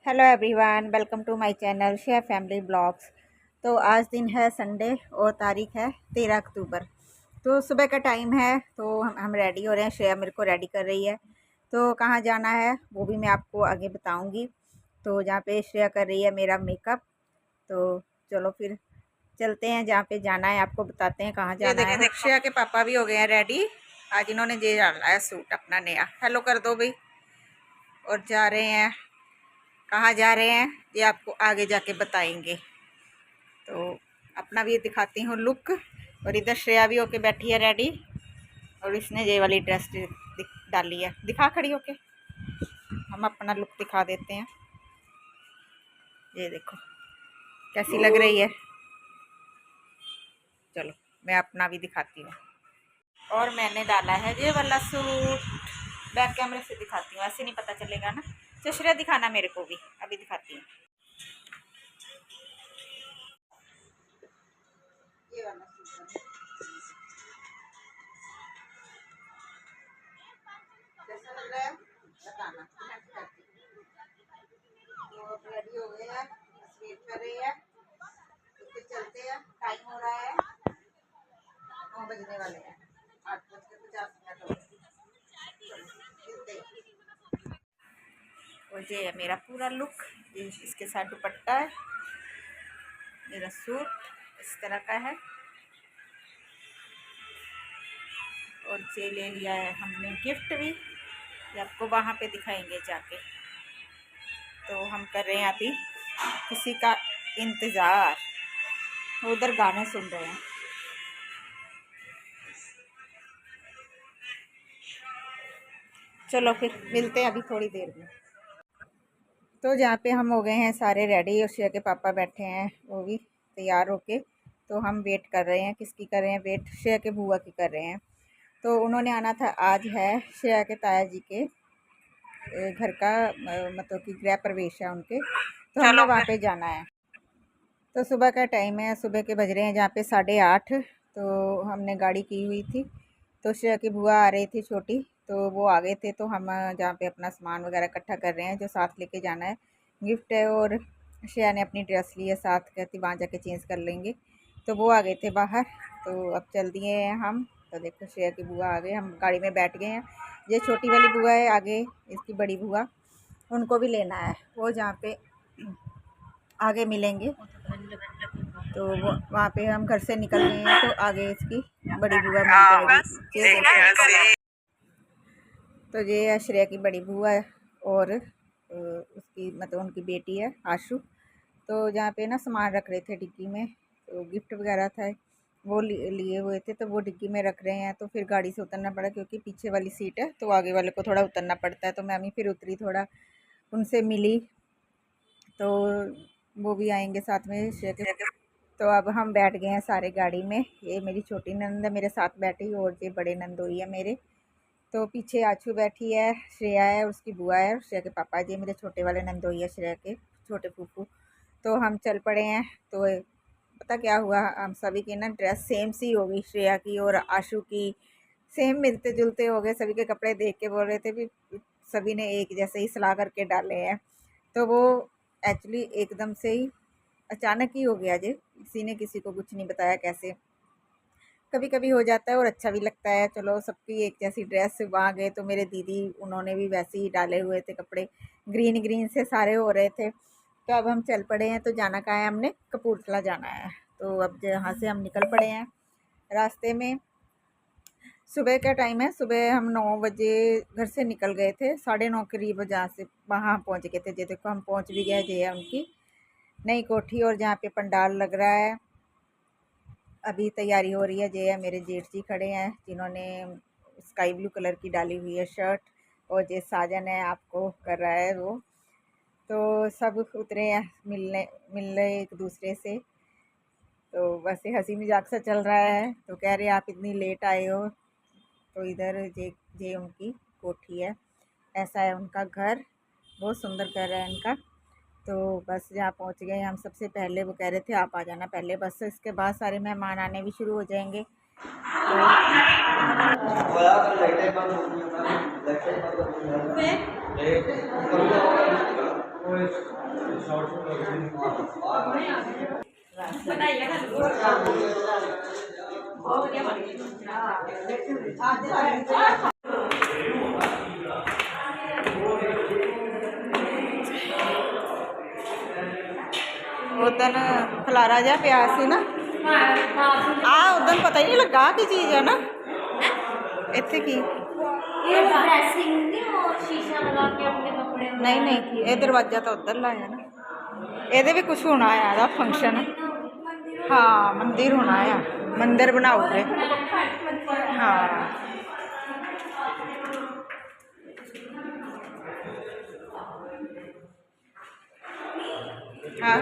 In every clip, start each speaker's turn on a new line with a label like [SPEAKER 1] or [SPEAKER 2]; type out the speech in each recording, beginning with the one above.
[SPEAKER 1] Hello everyone, welcome to my channel share family blogs. तो आज दिन है संडे और तारीख है 13 अक्टूबर। तो सुबह का टाइम है, तो हम रेडी हो रहे हैं। श्रेया मेरे को रेडी कर रही है। तो कहाँ जाना है वो भी मैं आपको आगे बताऊंगी। तो जहाँ पे श्रेया कर रही है मेरा मेकअप, तो चलो फिर चलते हैं। जहाँ पे जाना है आपको बताते हैं कहाँ जाना है। श्रेया के पापा भी हो गए हैं रेडी। आज इन्होंने ये डाला है सूट अपना नया। हेलो कर दो भाई। और जा रहे हैं, कहाँ जा रहे हैं ये आपको आगे जाके बताएंगे। तो अपना भी दिखाती हूँ लुक। और इधर श्रेया भी होके बैठी है रेडी, और इसने ये वाली ड्रेस डाली है। दिखा खड़ी होके, हम अपना लुक दिखा देते हैं। ये देखो कैसी लग रही है। चलो मैं अपना भी दिखाती हूँ। और मैंने डाला है ये वाला सूट। बैक कैमरे से दिखाती हूँ, ऐसे नहीं पता चलेगा ना। तो श्रेया दिखाना मेरे को भी, अभी दिखाती हूँ। ये वाला सूट कैसा लग रहा है बताना। तो अब रेडी हो गए हैं, बस वेट कर रहे हैं, तो फिर चलते हैं। टाइम हो रहा है 9 बजने वाले हैं, 8:50 हो गए। मिलते हैं। और ये है मेरा पूरा लुक। ये इसके साथ दुपट्टा है। मेरा सूट इस तरह का है। और ये ले लिया है हमने गिफ्ट भी, ये आपको वहाँ पे दिखाएंगे जाके। तो हम कर रहे हैं अभी किसी का इंतज़ार, उधर गाने सुन रहे हैं। चलो फिर मिलते हैं अभी थोड़ी देर में। तो जहाँ पे हम हो गए हैं सारे रेडी, और श्रेया के पापा बैठे हैं वो भी तैयार होके। तो हम वेट कर रहे हैं, किसकी कर रहे हैं वेट? श्रेया के बुआ की कर रहे हैं। तो उन्होंने आना था। आज है श्रेया के ताया जी के घर का मतलब कि गृह प्रवेश है उनके, तो हमें वहाँ पे जाना है। तो सुबह का टाइम है, सुबह के बज रहे हैं जहाँ पे 8:30। तो हमने गाड़ी की हुई थी। तो श्रेया की बुआ आ रही थी छोटी, तो वो आ गए थे। तो हम जहाँ पे अपना सामान वगैरह इकट्ठा कर रहे हैं जो साथ लेके जाना है, गिफ्ट है। और श्रेया ने अपनी ड्रेस ली है साथ, कहती वहाँ जाके चेंज कर लेंगे। तो वो आ गए थे बाहर, तो अब चल दिए हैं हम। तो देखो श्रेया की बुआ आ गए, हम गाड़ी में बैठ गए हैं। ये छोटी वाली बुआ है आगे, इसकी बड़ी बुआ, उनको भी लेना है। वो जहाँ पे आगे मिलेंगे, तो वो वहाँ पे हम घर से निकल गए हैं। तो आगे इसकी बड़ी बुआ मिल जाएगी। तो ये है श्रेया की बड़ी बुआ है, और उसकी मतलब उनकी बेटी है आशु। तो जहाँ पे ना सामान रख रहे थे डिक्की में, तो गिफ्ट वगैरह था वो लिए हुए थे, तो वो डिक्की में रख रहे हैं। तो फिर गाड़ी से उतरना पड़ा, क्योंकि पीछे वाली सीट है तो आगे वाले को थोड़ा उतरना पड़ता है। तो मैं भी फिर उतरी, थोड़ा उनसे मिली। तो वो भी आएंगे साथ में श्रेया के। तो अब हम बैठ गए हैं सारे गाड़ी में। ये मेरी छोटी नंद है मेरे साथ बैठी, और ये बड़े नंदोई है मेरे। तो पीछे आशू बैठी है, श्रेया है, उसकी बुआ है, श्रेया के पापा जी, मेरे छोटे वाले नंदोई है श्रेया के छोटे फूफू। तो हम चल पड़े हैं। तो पता क्या हुआ, हम सभी की ना ड्रेस सेम सी हो गई, श्रेया की और आशू की सेम मिलते जुलते हो गए। सभी के कपड़े देख के बोल रहे थे भी सभी ने एक जैसे ही सलाह करके डाले हैं। तो वो एक्चुअली एकदम से ही अचानक ही हो गया। जे किसी ने किसी को कुछ नहीं बताया कैसे, कभी कभी हो जाता है और अच्छा भी लगता है। चलो सबकी एक जैसी ड्रेस, वहाँ गए तो मेरे दीदी उन्होंने भी वैसे ही डाले हुए थे कपड़े, ग्रीन ग्रीन से सारे हो रहे थे। तो अब हम चल पड़े हैं। तो जाना कहाँ है हमने? कपूरथला जाना है। तो अब यहाँ से हम निकल पड़े हैं। रास्ते में सुबह का टाइम है, सुबह हम 9 बजे घर से निकल गए थे। 9:30 करीब जहाँ से वहाँ पहुँच गए थे। ये देखो हम पहुँच भी गए। ये है उनकी नई कोठी, और जहाँ पे पंडाल लग रहा है अभी तैयारी हो रही है। ये है मेरे जेठ जी खड़े हैं, जिन्होंने स्काई ब्लू कलर की डाली हुई है शर्ट, और ये साजन है आपको कर रहा है वो। तो सब उतरे हैं मिलने एक दूसरे से। तो बस ये हंसी मजाक सा चल रहा है। तो कह रहे आप इतनी लेट आए हो। तो इधर ये उनकी कोठी है, ऐसा है उनका घर, बहुत सुंदर घर है इनका। तो बस जहाँ पहुँच गए हम सबसे पहले। वो कह रहे थे आप आ जाना पहले, बस इसके बाद सारे मेहमान आने भी शुरू हो जाएंगे। उदन खलारा जहा पिया सी ना उदन पता ही नहीं लगा की चीज़ है ना इत्थे की नहीं नहीं ये दरवाजा तो उधर लाया ना ये भी कुछ होना है फंक्शन हाँ मंदिर होना है मंदिर बनाओगे हाँ हाँ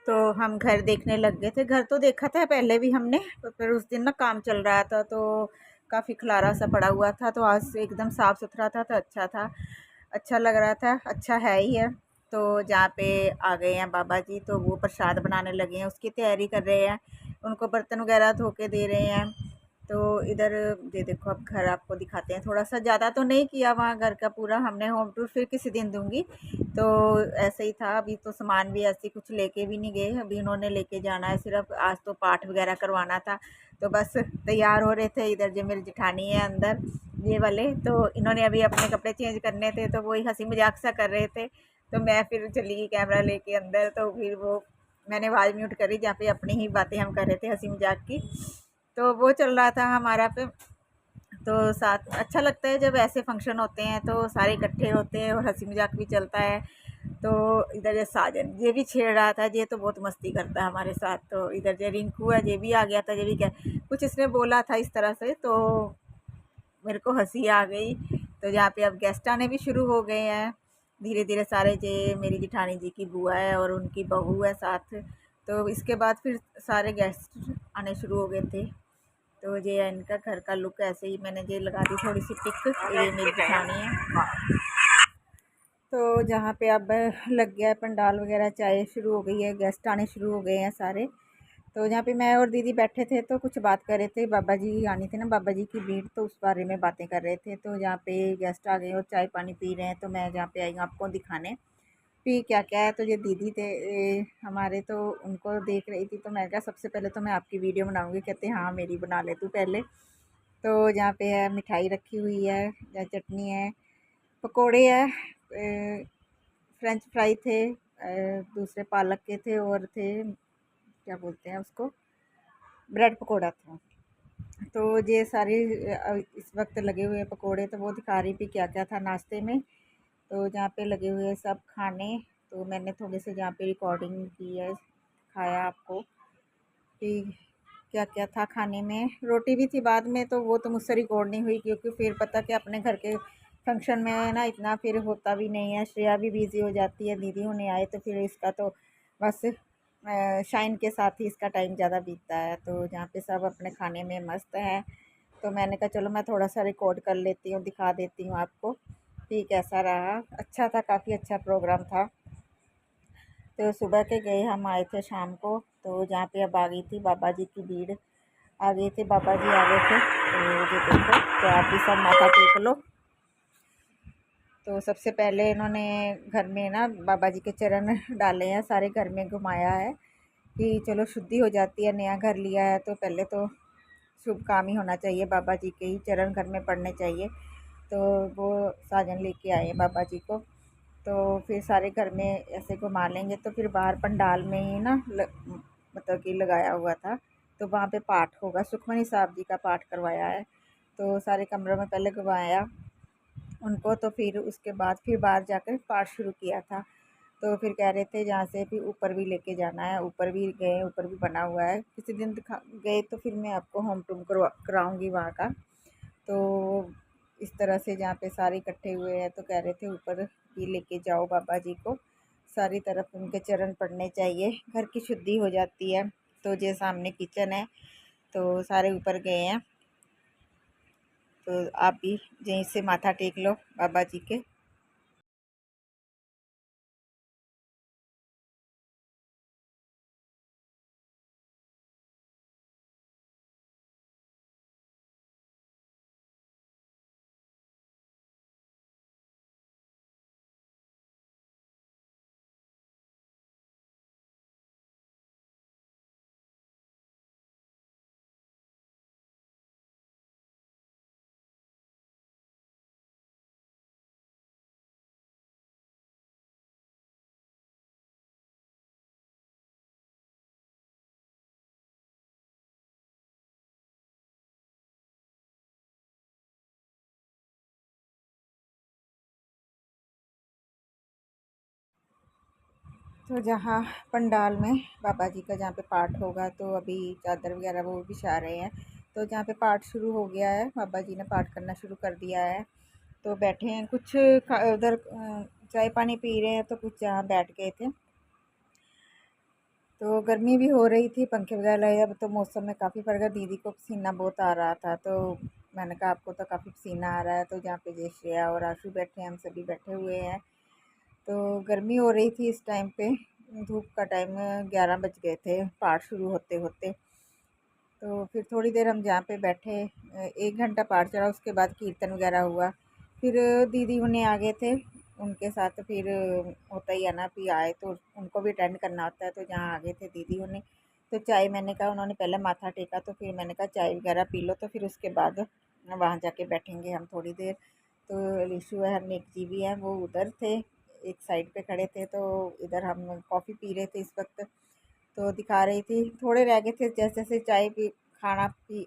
[SPEAKER 1] तो हम घर देखने लग गए थे। घर तो देखा था पहले भी हमने, तो फिर उस दिन ना काम चल रहा था तो काफ़ी खलारा सा पड़ा हुआ था, तो आज से एकदम साफ़ सुथरा था तो अच्छा था, अच्छा लग रहा था, अच्छा है ही है। तो जहाँ पे आ गए हैं बाबा जी, तो वो प्रसाद बनाने लगे हैं, उसकी तैयारी कर रहे हैं, उनको बर्तन वगैरह धो के दे रहे हैं। तो इधर ये देखो, अब घर आपको दिखाते हैं। थोड़ा सा ज़्यादा तो नहीं किया वहाँ घर का पूरा हमने, होम टूर फिर किसी दिन दूंगी। तो ऐसे ही था, अभी तो सामान भी ऐसे कुछ लेके भी नहीं गए, अभी इन्होंने लेके जाना है सिर्फ, आज तो पाठ वगैरह करवाना था। तो बस तैयार हो रहे थे। इधर जो मेरी जेठानी है अंदर ये वाले, तो इन्होंने अभी अपने कपड़े चेंज करने थे, तो वही हंसी मजाक सा कर रहे थे। तो मैं फिर चली गई कैमरा लेके अंदर, तो फिर वो मैंने आवाज़ म्यूट करी जहाँ पे अपनी ही बातें हम कर रहे थे हंसी मजाक की। तो वो चल रहा था हमारा पे। तो साथ अच्छा लगता है जब ऐसे फंक्शन होते हैं तो सारे इकट्ठे होते हैं और हंसी मजाक भी चलता है। तो इधर ये साजन ये भी छेड़ रहा था, ये तो बहुत मस्ती करता है हमारे साथ। तो इधर जो रिंकू है ये भी आ गया था, ये भी क्या कुछ इसने बोला था इस तरह से, तो मेरे को हंसी आ गई। तो यहाँ पे अब गेस्ट आने भी शुरू हो गए हैं धीरे धीरे सारे। जे मेरी जिठानी जी की बुआ है और उनकी बहू है साथ। तो इसके बाद फिर सारे गेस्ट आने शुरू हो गए थे। तो ये इनका घर का लुक ऐसे ही मैंने ये लगा दी थोड़ी सी पिक, ये मेरी जेठानी है। तो जहाँ पे अब लग गया है पंडाल वगैरह, चाय शुरू हो गई है, गेस्ट आने शुरू हो गए हैं सारे। तो जहाँ पे मैं और दीदी बैठे थे तो कुछ बात कर रहे थे, बाबा जी आनी थी ना, बाबा जी की भीड़, तो उस बारे में बातें कर रहे थे। तो जहाँ पे गेस्ट आ गए और चाय पानी पी रहे हैं, तो मैं जहाँ पे आई हूँ आपको दिखाने भी क्या क्या है। तो ये दीदी थे हमारे, तो उनको देख रही थी, तो मैं कहा सबसे पहले तो मैं आपकी वीडियो बनाऊँगी। कहते हाँ मेरी बना ले तू पहले। तो जहाँ पे है मिठाई रखी हुई है, चटनी है, पकोड़े है, फ्रेंच फ्राई थे, दूसरे पालक के थे, और थे क्या बोलते हैं उसको, ब्रेड पकोड़ा था। तो ये सारे इस वक्त लगे हुए पकोड़े, तो वो दिखा रही थी क्या क्या था नाश्ते में। तो जहाँ पे लगे हुए सब खाने, तो मैंने थोड़े से जहाँ पे रिकॉर्डिंग की है खाया आपको कि क्या क्या था खाने में। रोटी भी थी बाद में, तो वो तो मुझसे रिकॉर्ड नहीं हुई, क्योंकि फिर पता कि अपने घर के फंक्शन में ना इतना फिर होता भी नहीं है, श्रेया भी बिज़ी हो जाती है, दीदी होने आए, तो फिर इसका तो बस शाइन के साथ ही इसका टाइम ज़्यादा बीतता है। तो जहाँ पे सब अपने खाने में मस्त है, तो मैंने कहा चलो मैं थोड़ा सा रिकॉर्ड कर लेती हूँ, दिखा देती हूँ आपको कि कैसा रहा। अच्छा था, काफ़ी अच्छा प्रोग्राम था। तो सुबह के गए, हम आए थे शाम को। तो जहाँ पे अब आ गई थी बाबा जी की भीड़, आ गए थे बाबा जी आ गए थे। तो ये देखो, तो आप भी सब माथा टेक लो। तो सबसे पहले इन्होंने घर में ना बाबा जी के चरण डाले हैं, सारे घर में घुमाया है कि चलो शुद्धि हो जाती है, नया घर लिया है तो पहले तो शुभ काम ही होना चाहिए, बाबा जी के ही चरण घर में पड़ने चाहिए। तो वो साजन लेके आए हैं बाबा जी को। तो फिर सारे घर में ऐसे घुमा लेंगे, तो फिर बाहर पंडाल में ही ना मतलब कि लगाया हुआ था, तो वहाँ पे पाठ होगा, सुखमनी साहब जी का पाठ करवाया है। तो सारे कमरों में पहले घुमाया उनको, तो फिर उसके बाद फिर बाहर जाकर पाठ शुरू किया था। तो फिर कह रहे थे जहाँ से भी ऊपर भी लेके जाना है, ऊपर भी गए, ऊपर भी बना हुआ है, किसी दिन दिखा गए तो फिर मैं आपको होम टूर कराऊँगी वहाँ का। तो इस तरह से जहाँ पे सारे इकट्ठे हुए हैं, तो कह रहे थे ऊपर भी लेके जाओ बाबा जी को, सारी तरफ उनके चरण पड़ने चाहिए, घर की शुद्धि हो जाती है। तो ये सामने किचन है, तो सारे ऊपर गए हैं। तो आप भी यहीं से माथा टेक लो बाबा जी के। तो जहाँ पंडाल में बाबा जी का जहाँ पे पाठ होगा, तो अभी चादर वगैरह वो बिछा रहे हैं। तो जहाँ पे पाठ शुरू हो गया है, बाबा जी ने पाठ करना शुरू कर दिया है। तो बैठे हैं कुछ उधर चाय पानी पी रहे हैं, तो कुछ जहाँ बैठ गए थे। तो गर्मी भी हो रही थी, पंखे वगैरह लगे। अब तो मौसम में काफ़ी फ़र्क है। दीदी को पसीना बहुत आ रहा था, तो मैंने कहा आपको तो काफ़ी पसीना आ रहा है। तो जहाँ पे जय श्रेया और आशू बैठे हैं, हम सभी बैठे हुए हैं। तो गर्मी हो रही थी इस टाइम पे, धूप का टाइम 11 बज गए थे पाठ शुरू होते होते। तो फिर थोड़ी देर हम जहाँ पे बैठे, 1 घंटा पाठ चला, उसके बाद कीर्तन वगैरह हुआ। फिर दीदी उन्हें आ गए थे, उनके साथ फिर होता ही है ना, फिर आए तो उनको भी अटेंड करना होता है। तो जहाँ आ गए थे दीदी उन्हें, तो चाय मैंने कहा, उन्होंने पहले माथा टेका, तो फिर मैंने कहा चाय वगैरह पी लो, तो फिर उसके बाद वहाँ जाके बैठेंगे हम थोड़ी देर। तो लिशु है, हरनेक जी भी हैं, वो उधर थे, एक साइड पे खड़े थे। तो इधर हम कॉफ़ी पी रहे थे इस वक्त। तो दिखा रही थी, थोड़े रह गए थे, जैसे जैसे चाय पी खाना पी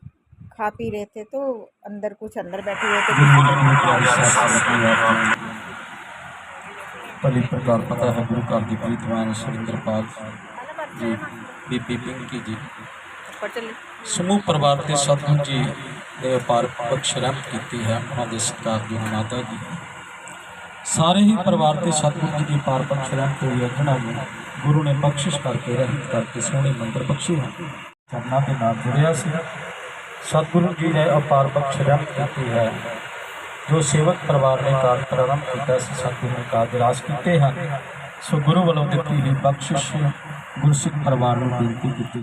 [SPEAKER 1] खा पी रहे थे, तो अंदर कुछ अंदर बैठे हुए थे, कुछ इधर
[SPEAKER 2] भली प्रकार पता है गुरु घर की प्रीतवान सुरिंदरपाल जी, बीबी पिंकी जी, समूह परिवार के सतगुरु जी ने अपार बख्श रहमत की है। उन्होंने सत्कारयोग माता जी, सारे ही परिवार के सतगुरु जी की अपार बख्श रहमत हुई है, जिन्होंने गुरु ने बख्शिश करके रहमत करके सोहनी मंदिर बख्शी है। चरना के नाम जुड़िया से सतगुरु जी ने अपार बख्श रहमत की है। जो सेवक परिवार ने कार्य प्रारंभ किया, सतगुरु ने कार्य रास किए हैं। सो गुरु वालों दी ही बख्शिश गुरसिख परिवार में बेनती की।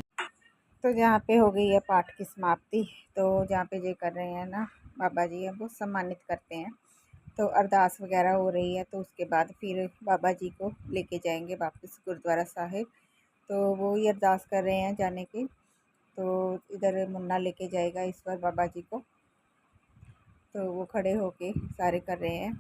[SPEAKER 1] तो जहाँ पे हो गई है पाठ की समाप्ति, तो जहाँ पे ये कर रहे हैं ना बाबा जी, है वो सम्मानित करते हैं। तो अरदास वगैरह हो रही है, तो उसके बाद फिर बाबा जी को लेके जाएंगे वापस गुरुद्वारा साहिब। तो वो ही अरदास कर रहे हैं जाने की। तो इधर मुन्ना लेके जाएगा इस बार बाबा जी को, तो वो खड़े होके सारे कर रहे हैं।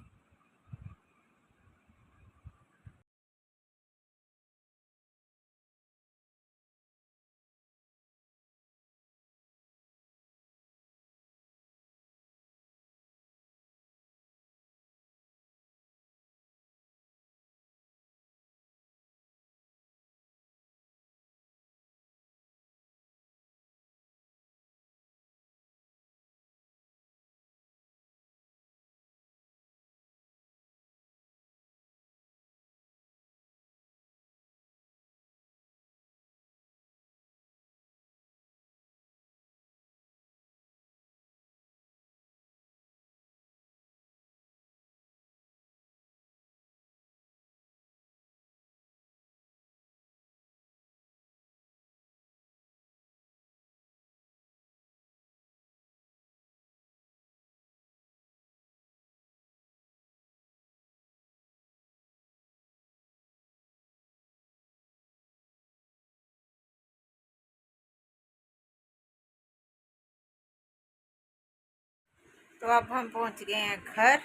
[SPEAKER 1] तो अब हम पहुंच गए हैं घर।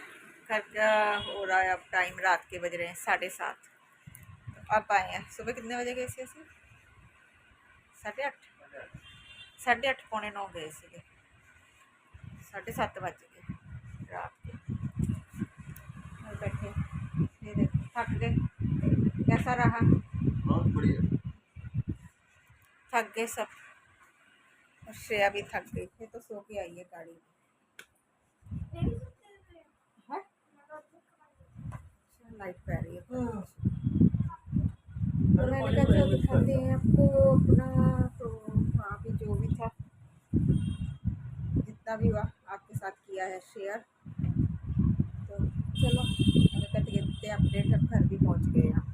[SPEAKER 1] घर का हो रहा है अब टाइम, रात के बज रहे हैं 7:30। तो अब आए हैं, सुबह कितने बजे गए थे? 8:30, 8:30 पौने 9 गए थे, 7:30 बज गए रात के। और बैठे फिर थक गए। कैसा रहा? बहुत बढ़िया। थक गए सब, और श्रेया भी थक गई थी, तो सो के आई है गाड़ी में। है लाइट पै रही है, तो मैंने कहा जो दिखाते हैं आपको अपना। तो वहाँ भी जो भी था, जितना भी हुआ आपके साथ किया है शेयर। तो चलो, मैंने कहा देखते हैं अपडेट, अब घर भी पहुँच गए हैं।